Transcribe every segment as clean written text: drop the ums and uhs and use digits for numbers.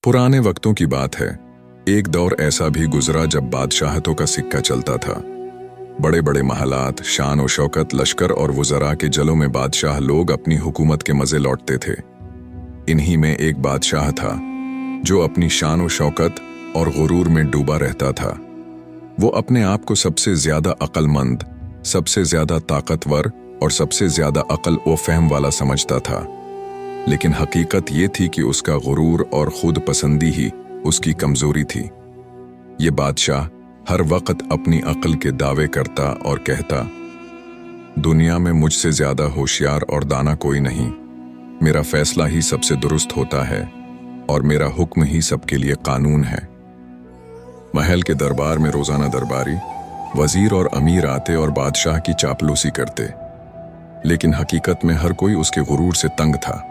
पुराने वक्तों की बात है। एक दौर ऐसा भी गुजरा जब बादशाहतों का सिक्का चलता था। बड़े बड़े महलात, शान और शौकत, लश्कर और वज़रा के जलों में बादशाह लोग अपनी हुकूमत के मजे लौटते थे। इन्हीं में एक बादशाह था जो अपनी शान और शौकत और गुरूर में डूबा रहता था। वो अपने आप को सबसे ज्यादा अक्लमंद, सबसे ज्यादा ताकतवर और सबसे ज्यादा अक्ल व फहम वाला समझता था। लेकिन हकीकत ये थी कि उसका गुरूर और खुद पसंदी ही उसकी कमजोरी थी। ये बादशाह हर वक्त अपनी अक्ल के दावे करता और कहता, दुनिया में मुझसे ज्यादा होशियार और दाना कोई नहीं। मेरा फैसला ही सबसे दुरुस्त होता है और मेरा हुक्म ही सबके लिए कानून है। महल के दरबार में रोजाना दरबारी, वजीर और अमीर आते और बादशाह की चापलूसी करते। लेकिन हकीकत में हर कोई उसके गुरूर से तंग था,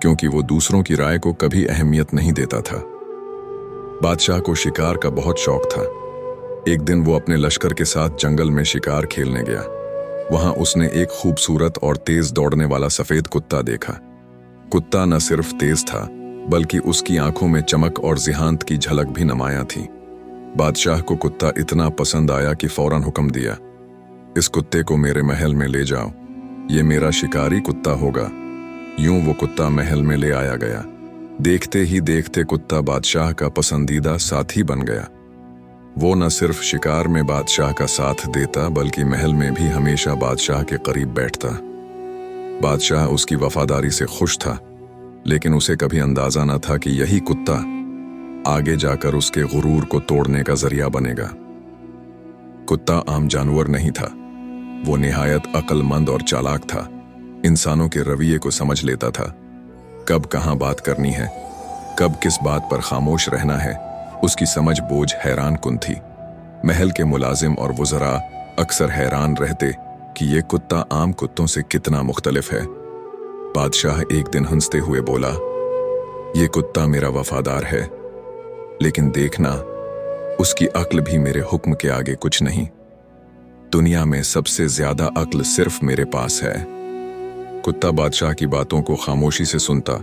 क्योंकि वो दूसरों की राय को कभी अहमियत नहीं देता था। बादशाह को शिकार का बहुत शौक था। एक दिन वो अपने लश्कर के साथ जंगल में शिकार खेलने गया। वहां उसने एक खूबसूरत और तेज दौड़ने वाला सफेद कुत्ता देखा। कुत्ता न सिर्फ तेज था, बल्कि उसकी आंखों में चमक और जिहांत की झलक भी नुमायां थी। बादशाह को कुत्ता इतना पसंद आया कि फौरन हुक्म दिया, इस कुत्ते को मेरे महल में ले जाओ, ये मेरा शिकारी कुत्ता होगा। यूं वो कुत्ता महल में ले आया गया। देखते ही देखते कुत्ता बादशाह का पसंदीदा साथी बन गया। वो न सिर्फ शिकार में बादशाह का साथ देता, बल्कि महल में भी हमेशा बादशाह के करीब बैठता। बादशाह उसकी वफादारी से खुश था, लेकिन उसे कभी अंदाजा न था कि यही कुत्ता आगे जाकर उसके गुरूर को तोड़ने का जरिया बनेगा। कुत्ता आम जानवर नहीं था, वो निहायत अक्लमंद और चालाक था। इंसानों के रवैये को समझ लेता था। कब कहाँ बात करनी है, कब किस बात पर खामोश रहना है, उसकी समझ बोझ हैरान कुन थी। महल के मुलाजिम और वज़रा अक्सर हैरान रहते कि ये कुत्ता आम कुत्तों से कितना मुख्तलिफ है। बादशाह एक दिन हंसते हुए बोला, ये कुत्ता मेरा वफादार है, लेकिन देखना, उसकी अक्ल भी मेरे हुक्म के आगे कुछ नहीं। दुनिया में सबसे ज्यादा अक्ल सिर्फ मेरे पास है। कुत्ता बादशाह की बातों को खामोशी से सुनता,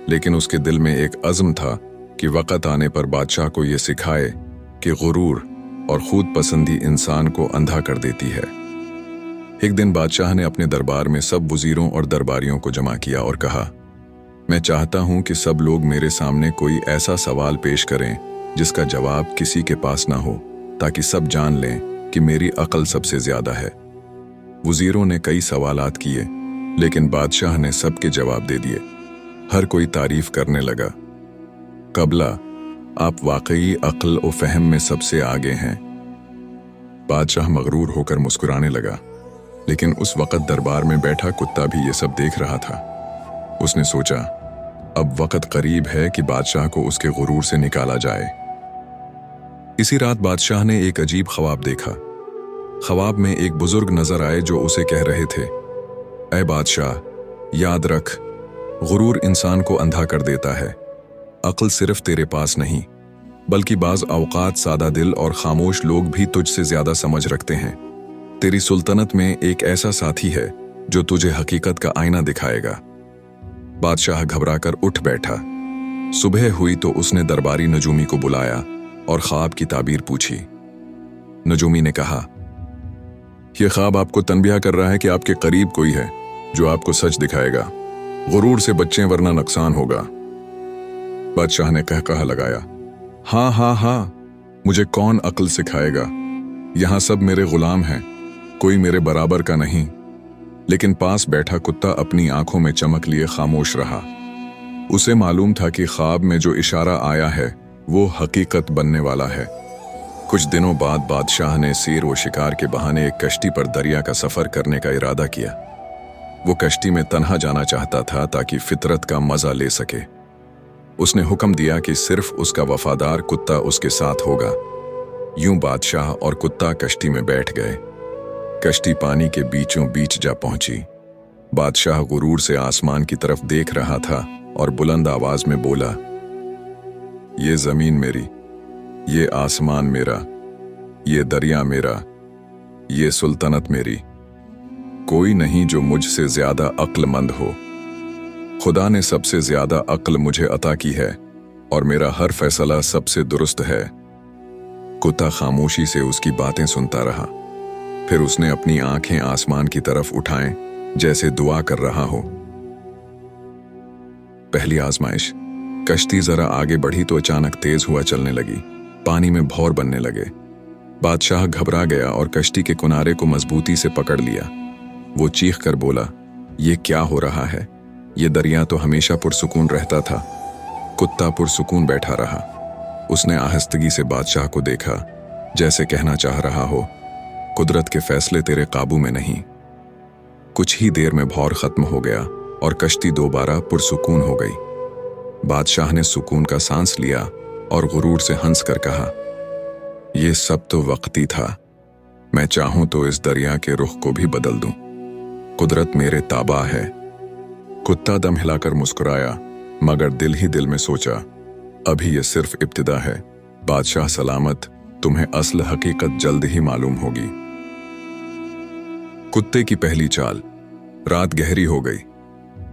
लेकिन उसके दिल में एक अज़्म था कि वक़्त आने पर बादशाह को यह सिखाए कि गुरूर और खुद पसंदी इंसान को अंधा कर देती है। एक दिन बादशाह ने अपने दरबार में सब वज़ीरों और दरबारियों को जमा किया और कहा, मैं चाहता हूं कि सब लोग मेरे सामने कोई ऐसा सवाल पेश करें जिसका जवाब किसी के पास ना हो, ताकि सब जान लें कि मेरी अक्ल सबसे ज्यादा है। वज़ीरों ने कई सवालात किए, लेकिन बादशाह ने सबके जवाब दे दिए। हर कोई तारीफ करने लगा, कबला, आप वाकई अक्ल और फहम में सबसे आगे हैं। बादशाह मगरूर होकर मुस्कुराने लगा, लेकिन उस वक़्त दरबार में बैठा कुत्ता भी ये सब देख रहा था। उसने सोचा, अब वक़्त करीब है कि बादशाह को उसके गुरूर से निकाला जाए। इसी रात बादशाह ने एक अजीब ख्वाब देखा। ख्वाब में एक बुजुर्ग नजर आए जो उसे कह रहे थे, ऐ बादशाह, याद रख, गुरूर इंसान को अंधा कर देता है। अक्ल सिर्फ तेरे पास नहीं, बल्कि बाज औकात सादा दिल और खामोश लोग भी तुझसे ज्यादा समझ रखते हैं। तेरी सुल्तनत में एक ऐसा साथी है जो तुझे हकीकत का आईना दिखाएगा। बादशाह घबराकर उठ बैठा। सुबह हुई तो उसने दरबारी नजूमी को बुलाया और ख्वाब की ताबीर पूछी। नजूमी ने कहा, यह ख्वाब आपको तनबिया कर रहा है कि आपके करीब कोई है जो आपको सच दिखाएगा। गुरूर से बच्चे वरना नुकसान होगा। बादशाह ने कहकहा लगाया, हाँ हाँ हाँ, मुझे कौन अक्ल सिखाएगा? यहां सब मेरे गुलाम हैं, कोई मेरे बराबर का नहीं। लेकिन पास बैठा कुत्ता अपनी आंखों में चमक लिए खामोश रहा। उसे मालूम था कि ख्वाब में जो इशारा आया है वो हकीकत बनने वाला है। कुछ दिनों बाद बादशाह ने सैर व शिकार के बहाने एक कश्ती पर दरिया का सफर करने का इरादा किया। वो कश्ती में तन्हा जाना चाहता था ताकि फितरत का मजा ले सके। उसने हुक्म दिया कि सिर्फ उसका वफादार कुत्ता उसके साथ होगा। यूं बादशाह और कुत्ता कश्ती में बैठ गए। कश्ती पानी के बीचों बीच जा पहुंची। बादशाह गुरूर से आसमान की तरफ देख रहा था और बुलंद आवाज में बोला, ये जमीन मेरी, ये आसमान मेरा, ये दरिया मेरा, ये सुल्तनत मेरी। कोई नहीं जो मुझसे ज्यादा अक्लमंद हो। खुदा ने सबसे ज्यादा अक्ल मुझे अता की है, और मेरा हर फैसला सबसे दुरुस्त है। कुत्ता खामोशी से उसकी बातें सुनता रहा। फिर उसने अपनी आंखें आसमान की तरफ उठाएं, जैसे दुआ कर रहा हो। पहली आजमाइश। कश्ती जरा आगे बढ़ी तो अचानक तेज हुआ चलने लगी। पानी में भौर बनने लगे। बादशाह घबरा गया और कश्ती के किनारे को मजबूती से पकड़ लिया। वो चीख कर बोला, ये क्या हो रहा है? ये दरिया तो हमेशा पुरसुकून रहता था। कुत्ता पुरसुकून बैठा रहा। उसने आहिस्तगी से बादशाह को देखा, जैसे कहना चाह रहा हो, कुदरत के फैसले तेरे काबू में नहीं। कुछ ही देर में भौर खत्म हो गया और कश्ती दोबारा पुरसुकून हो गई। बादशाह ने सुकून का सांस लिया और गुरूर से हंस कर कहा, ये सब तो वक्ती था। मैं चाहूं तो इस दरिया के रुख को भी बदल दूं। कुदरत मेरे ताबा है। कुत्ता दम हिलाकर मुस्कुराया, मगर दिल ही दिल में सोचा, अभी ये सिर्फ इब्तिदा है। बादशाह सलामत, तुम्हें असल हकीकत जल्द ही मालूम होगी। कुत्ते की पहली चाल। रात गहरी हो गई।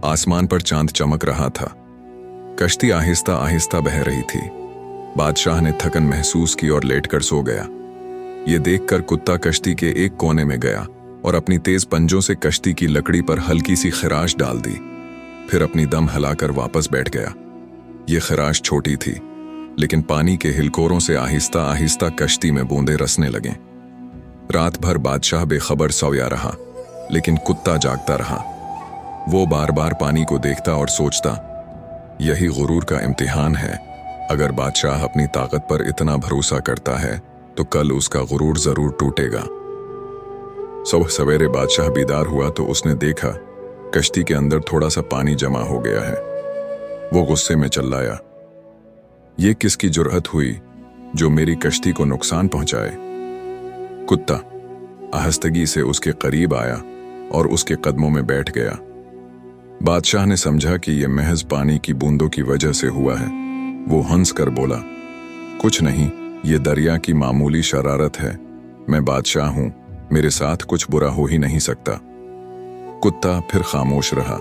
आसमान पर चांद चमक रहा था। कश्ती आहिस्ता आहिस्ता बह रही थी। बादशाह ने थकन महसूस की और लेटकर सो गया। ये देखकर कुत्ता कश्ती के एक कोने में गया और अपनी तेज पंजों से कश्ती की लकड़ी पर हल्की सी खराश डाल दी। फिर अपनी दम हिलाकर वापस बैठ गया। ये खराश छोटी थी, लेकिन पानी के हिलकोरों से आहिस्ता आहिस्ता कश्ती में बूंदे रसने लगे। रात भर बादशाह बेखबर सोया रहा, लेकिन कुत्ता जागता रहा। वो बार बार पानी को देखता और सोचता, यही गुरूर का इम्तिहान है। अगर बादशाह अपनी ताकत पर इतना भरोसा करता है तो कल उसका गुरूर जरूर टूटेगा। सुबह सवेरे बादशाह बीदार हुआ तो उसने देखा कश्ती के अंदर थोड़ा सा पानी जमा हो गया है। वो गुस्से में चिल्लाया, ये किसकी जुर्रत हुई जो मेरी कश्ती को नुकसान पहुंचाए? कुत्ता आहिस्तगी से उसके करीब आया और उसके कदमों में बैठ गया। बादशाह ने समझा कि यह महज पानी की बूंदों की वजह से हुआ है। वो हंस कर बोला, कुछ नहीं, ये दरिया की मामूली शरारत है। मैं बादशाह हूं, मेरे साथ कुछ बुरा हो ही नहीं सकता। कुत्ता फिर खामोश रहा।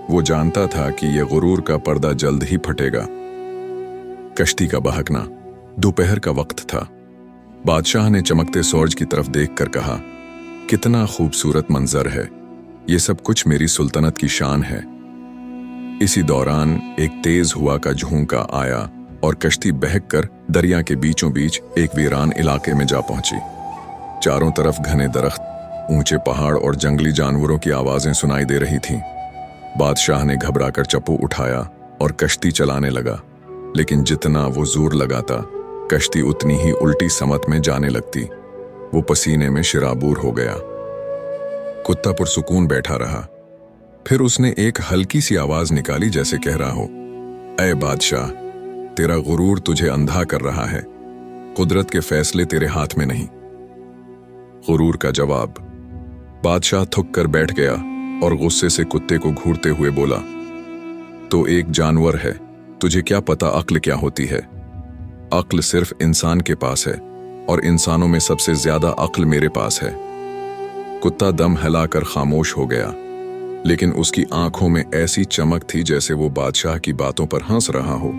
वो जानता था कि यह गुरूर का पर्दा जल्द ही फटेगा। कश्ती का बहकना। दोपहर का वक्त था। बादशाह ने चमकते सूरज की तरफ देखकर कहा, कितना खूबसूरत मंजर है। ये सब कुछ मेरी सुल्तनत की शान है। इसी दौरान एक तेज हवा का झोंका आया और कश्ती बहककर दरिया के बीचों बीच एक वीरान इलाके में जा पहुंची। चारों तरफ घने दरख्त, ऊंचे पहाड़ और जंगली जानवरों की आवाजें सुनाई दे रही थीं। बादशाह ने घबराकर चप्पू उठाया और कश्ती चलाने लगा, लेकिन जितना वो जोर लगाता, कश्ती उतनी ही उल्टी समत में जाने लगती। वो पसीने में शिराबूर हो गया। कुत्ता पुरसुकून बैठा रहा। फिर उसने एक हल्की सी आवाज निकाली, जैसे कह रहा हो, ऐ बादशाह, तेरा गुरूर तुझे अंधा कर रहा है। कुदरत के फैसले तेरे हाथ में नहीं। गुरूर का जवाब। बादशाह थक कर बैठ गया और गुस्से से कुत्ते को घूरते हुए बोला, तो एक जानवर है, तुझे क्या पता अक्ल क्या होती है? अक्ल सिर्फ इंसान के पास है और इंसानों में सबसे ज्यादा अक्ल मेरे पास है। कुत्ता दम हिलाकर खामोश हो गया, लेकिन उसकी आंखों में ऐसी चमक थी जैसे वो बादशाह की बातों पर हंस रहा हो।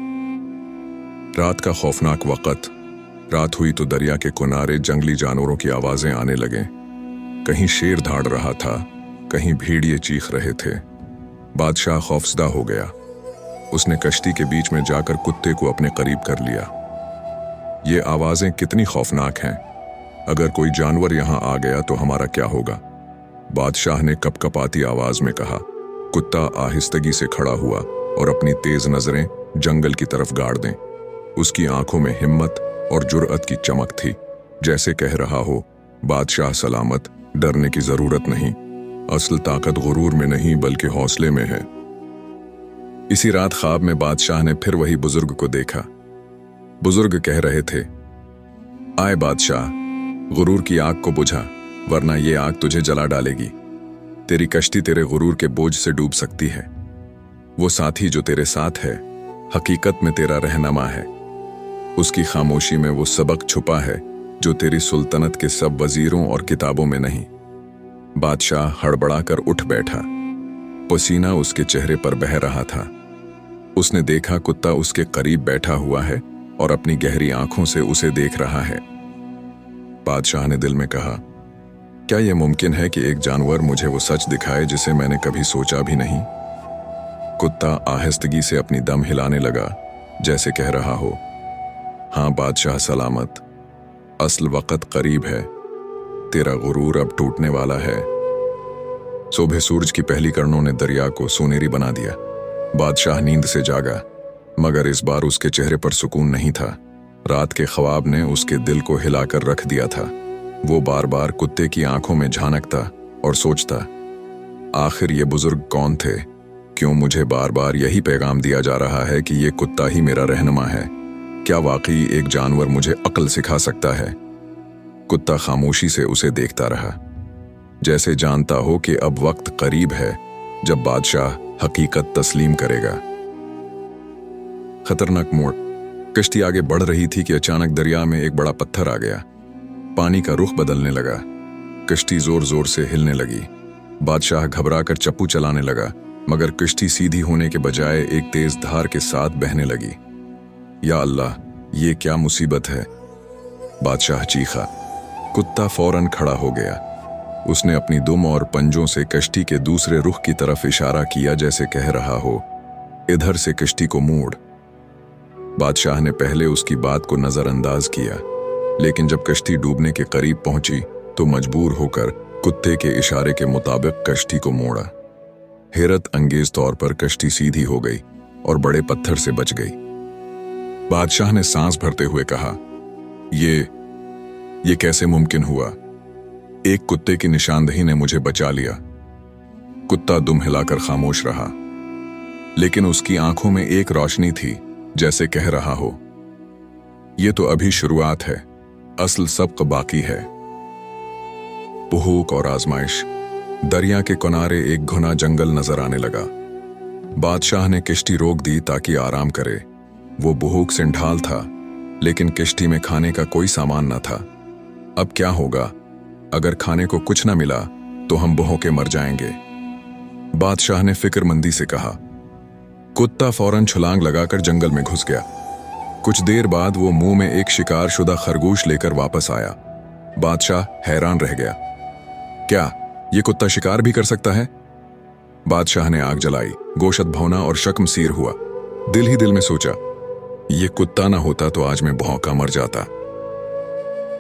रात का खौफनाक वक्त। रात हुई तो दरिया के किनारे जंगली जानवरों की आवाजें आने लगे। कहीं शेर धाड़ रहा था, कहीं भेड़िए चीख रहे थे। बादशाह खौफजदा हो गया। उसने कश्ती के बीच में जाकर कुत्ते को अपने करीब कर लिया। ये आवाजें कितनी खौफनाक हैं। अगर कोई जानवर यहां आ गया तो हमारा क्या होगा? बादशाह ने कपकपाती आवाज में कहा। कुत्ता आहिस्तगी से खड़ा हुआ और अपनी तेज नजरें जंगल की तरफ गाड़ दें। उसकी आंखों में हिम्मत और जुर्अत की चमक थी, जैसे कह रहा हो, बादशाह सलामत, डरने की जरूरत नहीं। असल ताकत गुरूर में नहीं बल्कि हौसले में है। इसी रात ख्वाब में बादशाह ने फिर वही बुजुर्ग को देखा। बुजुर्ग कह रहे थे, आए बादशाह, गुरूर की आग को बुझा, वरना ये आग तुझे जला डालेगी। तेरी कश्ती तेरे गुरूर के बोझ से डूब सकती है। वो साथी जो तेरे साथ है, हकीकत में तेरा रहनुमा है। उसकी खामोशी में वो सबक छुपा है जो तेरी सुल्तनत के सब वजीरों और किताबों में नहीं। बादशाह हड़बड़ाकर उठ बैठा। पसीना उसके चेहरे पर बह रहा था। उसने देखा कुत्ता उसके करीब बैठा हुआ है और अपनी गहरी आंखों से उसे देख रहा है। बादशाह ने दिल में कहा, क्या यह मुमकिन है कि एक जानवर मुझे वो सच दिखाए जिसे मैंने कभी सोचा भी नहीं? कुत्ता आहिस्तगी से अपनी दम हिलाने लगा, जैसे कह रहा हो, हाँ बादशाह सलामत, असल वक्त करीब है, तेरा गुरूर अब टूटने वाला है। सुबह सूरज की पहली किरणों ने दरिया को सोनेरी बना दिया। बादशाह नींद से जागा, मगर इस बार उसके चेहरे पर सुकून नहीं था। रात के ख्वाब ने उसके दिल को हिलाकर रख दिया था। वो बार बार कुत्ते की आंखों में झांकता और सोचता, आखिर ये बुजुर्ग कौन थे? क्यों मुझे बार बार यही पैगाम दिया जा रहा है कि ये कुत्ता ही मेरा रहनुमा है? क्या वाकई एक जानवर मुझे अक्ल सिखा सकता है? कुत्ता खामोशी से उसे देखता रहा, जैसे जानता हो कि अब वक्त करीब है जब बादशाह हकीकत तस्लीम करेगा। खतरनाक मोड़। कश्ती आगे बढ़ रही थी कि अचानक दरिया में एक बड़ा पत्थर आ गया। पानी का रुख बदलने लगा। कश्ती जोर जोर से हिलने लगी। बादशाह घबराकर चप्पू चलाने लगा, मगर कश्ती सीधी होने के बजाय एक तेज धार के साथ बहने लगी। या अल्लाह, ये क्या मुसीबत है? बादशाह चीखा। कुत्ता फौरन खड़ा हो गया। उसने अपनी दुम और पंजों से कश्ती के दूसरे रुख की तरफ इशारा किया, जैसे कह रहा हो, इधर से कश्ती को मोड़। बादशाह ने पहले उसकी बात को नजरअंदाज किया, लेकिन जब कश्ती डूबने के करीब पहुंची तो मजबूर होकर कुत्ते के इशारे के मुताबिक कश्ती को मोड़ा। हैरत अंगेज तौर पर कश्ती सीधी हो गई और बड़े पत्थर से बच गई। बादशाह ने सांस भरते हुए कहा, ये कैसे मुमकिन हुआ? एक कुत्ते की निशानदेही ने मुझे बचा लिया। कुत्ता दुम हिलाकर खामोश रहा, लेकिन उसकी आंखों में एक रोशनी थी, जैसे कह रहा हो, ये तो अभी शुरुआत है, असल सबक बाकी है। भूख और आजमाइश। दरिया के किनारे एक घना जंगल नजर आने लगा। बादशाह ने किश्ती रोक दी ताकि आराम करे। वो भूख से ढाल था, लेकिन किश्ती में खाने का कोई सामान न था। अब क्या होगा? अगर खाने को कुछ न मिला तो हम भूखे मर जाएंगे। बादशाह ने फिक्रमंदी से कहा। कुत्ता फौरन छलांग लगाकर जंगल में घुस गया। कुछ देर बाद वो मुंह में एक शिकार शुदा खरगोश लेकर वापस आया। बादशाह हैरान रह गया। क्या ये कुत्ता शिकार भी कर सकता है? बादशाह ने आग जलाई, गोशत भौना और शक्मसीर हुआ। दिल ही दिल में सोचा, ये कुत्ता ना होता तो आज मैं भौंका मर जाता।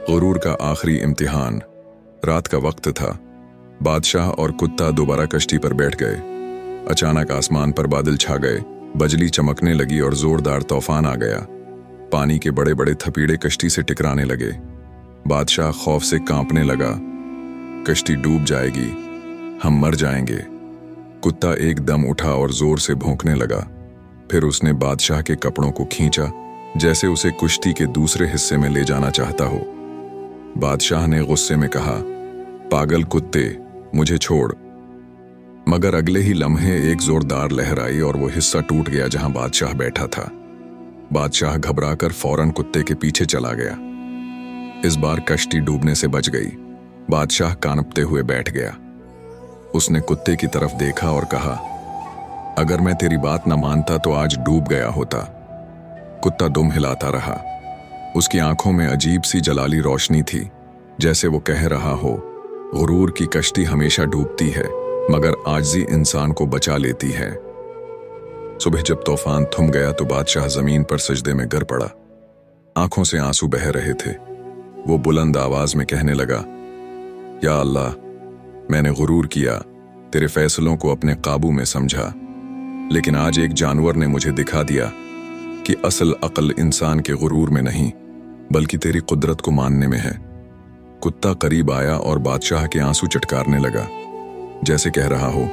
गुरूर का आखिरी इम्तिहान। रात का वक्त था। बादशाह और कुत्ता दोबारा कश्ती पर बैठ गए। अचानक आसमान पर बादल छा गए, बिजली चमकने लगी और जोरदार तूफान आ गया। पानी के बड़े बड़े थपीड़े कश्ती से टकराने लगे। बादशाह खौफ से कांपने लगा। कश्ती डूब जाएगी, हम मर जाएंगे। कुत्ता एकदम उठा और जोर से भौंकने लगा। फिर उसने बादशाह के कपड़ों को खींचा, जैसे उसे कुश्ती के दूसरे हिस्से में ले जाना चाहता हो। बादशाह ने गुस्से में कहा, पागल कुत्ते, मुझे छोड़। मगर अगले ही लम्हे एक जोरदार लहर आई और वो हिस्सा टूट गया जहां बादशाह बैठा था। बादशाह घबराकर फौरन कुत्ते के पीछे चला गया। इस बार कश्ती डूबने से बच गई। बादशाह कांपते हुए बैठ गया। उसने कुत्ते की तरफ देखा और कहा, अगर मैं तेरी बात न मानता तो आज डूब गया होता। कुत्ता दुम हिलाता रहा। उसकी आंखों में अजीब सी जलाली रोशनी थी, जैसे वो कह रहा हो, गुरूर की कश्ती हमेशा डूबती है, मगर आजिज़ी इंसान को बचा लेती है। सुबह जब तूफान थम गया तो बादशाह जमीन पर सजदे में गिर पड़ा। आंखों से आंसू बह रहे थे। वो बुलंद आवाज में कहने लगा, या अल्लाह, मैंने गुरूर किया, तेरे फैसलों को अपने काबू में समझा, लेकिन आज एक जानवर ने मुझे दिखा दिया कि असल अक्ल इंसान के गुरूर में नहीं, बल्कि तेरी कुदरत को मानने में है। कुत्ता करीब आया और बादशाह के आंसू चटकारने लगा, जैसे कह रहा हो,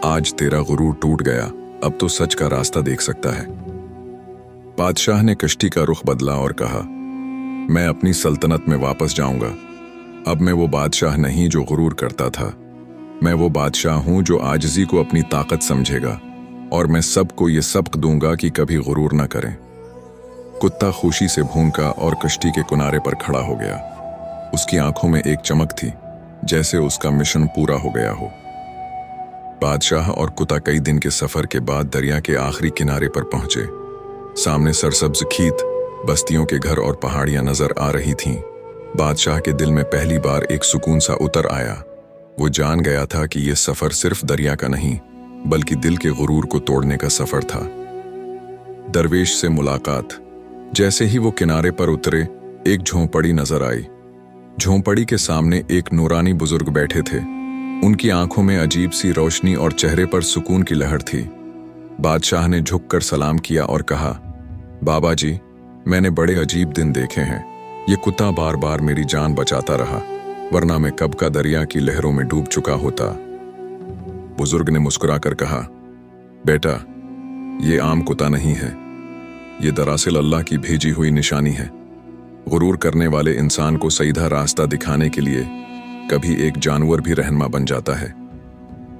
आज तेरा गुरूर टूट गया, अब तो सच का रास्ता देख सकता है। बादशाह ने कश्ती का रुख बदला और कहा, मैं अपनी सल्तनत में वापस जाऊंगा। अब मैं वो बादशाह नहीं जो गुरूर करता था। मैं वो बादशाह हूं जो आजिज़ी को अपनी ताकत समझेगा, और मैं सबको ये सबक दूंगा कि कभी गुरूर न करें। कुत्ता खुशी से भौंका और कश्ती के किनारे पर खड़ा हो गया। उसकी आंखों में एक चमक थी, जैसे उसका मिशन पूरा हो गया हो। बादशाह और कुत्ता कई दिन के सफर के बाद दरिया के आखिरी किनारे पर पहुंचे। सामने सरसब्ज खेत, बस्तियों के घर और पहाड़ियां नजर आ रही थीं। बादशाह के दिल में पहली बार एक सुकून सा उतर आया। वो जान गया था कि यह सफर सिर्फ दरिया का नहीं, बल्कि दिल के गुरूर को तोड़ने का सफर था। दरवेश से मुलाकात। जैसे ही वो किनारे पर उतरे, एक झोंपड़ी नजर आई। झोंपड़ी के सामने एक नूरानी बुजुर्ग बैठे थे। उनकी आंखों में अजीब सी रोशनी और चेहरे पर सुकून की लहर थी। बादशाह ने झुककर सलाम किया और कहा, बाबा जी, मैंने बड़े अजीब दिन देखे हैं। ये कुत्ता बार बार मेरी जान बचाता रहा, वरना मैं कब का दरिया की लहरों में डूब चुका होता। बुजुर्ग ने मुस्कुराकर कहा, बेटा, ये आम कुत्ता नहीं है। ये दरअसल अल्लाह की भेजी हुई निशानी है। गुरूर करने वाले इंसान को सीधा रास्ता दिखाने के लिए कभी एक जानवर भी रहनुमा बन जाता है।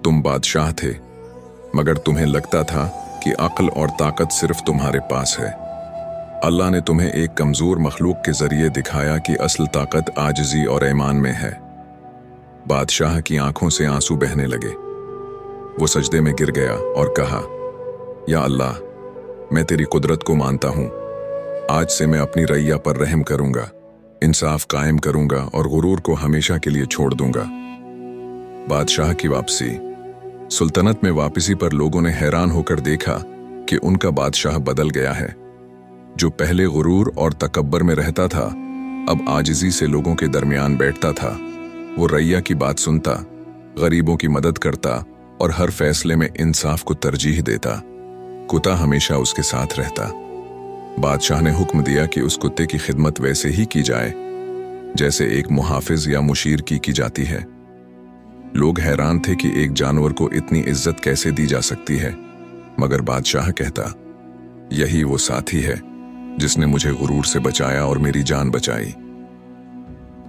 तुम बादशाह थे, मगर तुम्हें लगता था कि अक्ल और ताकत सिर्फ तुम्हारे पास है। अल्लाह ने तुम्हें एक कमजोर मखलूक के जरिए दिखाया कि असल ताकत आजिज़ी और ईमान में है। बादशाह की आंखों से आंसू बहने लगे। वो सजदे में गिर गया और कहा, या अल्लाह, मैं तेरी कुदरत को मानता हूं। आज से मैं अपनी रैया पर रहम करूंगा, इंसाफ कायम करूंगा और गुरूर को हमेशा के लिए छोड़ दूंगा। बादशाह की वापसी। सुल्तनत में वापसी पर लोगों ने हैरान होकर देखा कि उनका बादशाह बदल गया है। जो पहले गुरूर और तकब्बर में रहता था, अब आजिज़ी से लोगों के दरमियान बैठता था। वो रैया की बात सुनता, गरीबों की मदद करता और हर फैसले में इंसाफ को तरजीह देता। कुत्ता हमेशा उसके साथ रहता। बादशाह ने हुक्म दिया कि उस कुत्ते की खिदमत वैसे ही की जाए जैसे एक मुहाफिज या मुशीर की जाती है। लोग हैरान थे कि एक जानवर को इतनी इज्जत कैसे दी जा सकती है, मगर बादशाह कहता, यही वो साथी है जिसने मुझे गुरूर से बचाया और मेरी जान बचाई।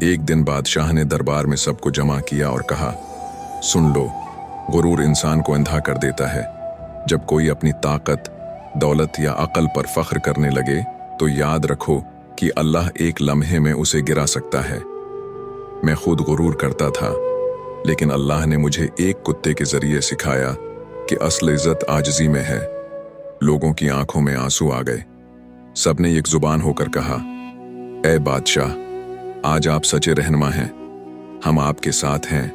एक दिन बादशाह ने दरबार में सबको जमा किया और कहा, सुन लो, गुरूर इंसान को अंधा कर देता है। जब कोई अपनी ताकत, दौलत या अकल पर फख्र करने लगे तो याद रखो कि अल्लाह एक लम्हे में उसे गिरा सकता है। मैं खुद गुरूर करता था, लेकिन अल्लाह ने मुझे एक कुत्ते के जरिए सिखाया कि असल इज्जत आजिज़ी में है। लोगों की आंखों में आंसू आ गए। सबने एक जुबान होकर कहा, ऐ बादशाह, आज आप सच्चे रहनुमा हैं, हम आपके साथ हैं।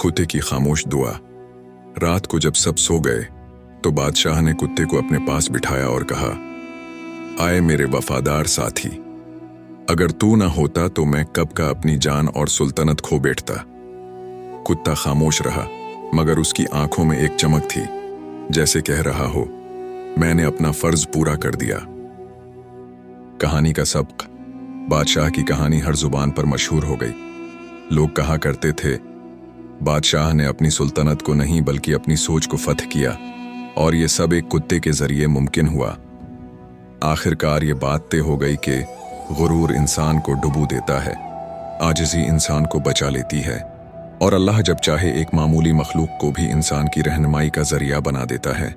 कुत्ते की खामोश दुआ। रात को जब सब सो गए तो बादशाह ने कुत्ते को अपने पास बिठाया और कहा, आए मेरे वफादार साथी, अगर तू ना होता तो मैं कब का अपनी जान और सुल्तनत खो बैठता। कुत्ता खामोश रहा, मगर उसकी आंखों में एक चमक थी, जैसे कह रहा हो, मैंने अपना फर्ज पूरा कर दिया। कहानी का सबक। बादशाह की कहानी हर जुबान पर मशहूर हो गई। लोग कहा करते थे, बादशाह ने अपनी सुल्तनत को नहीं बल्कि अपनी सोच को फतह किया, और ये सब एक कुत्ते के जरिए मुमकिन हुआ। आखिरकार ये बात तय हो गई कि गुरूर इंसान को डुबो देता है, आजिज़ी इंसान को बचा लेती है, और अल्लाह जब चाहे एक मामूली मखलूक को भी इंसान की रहनुमाई का जरिया बना देता है।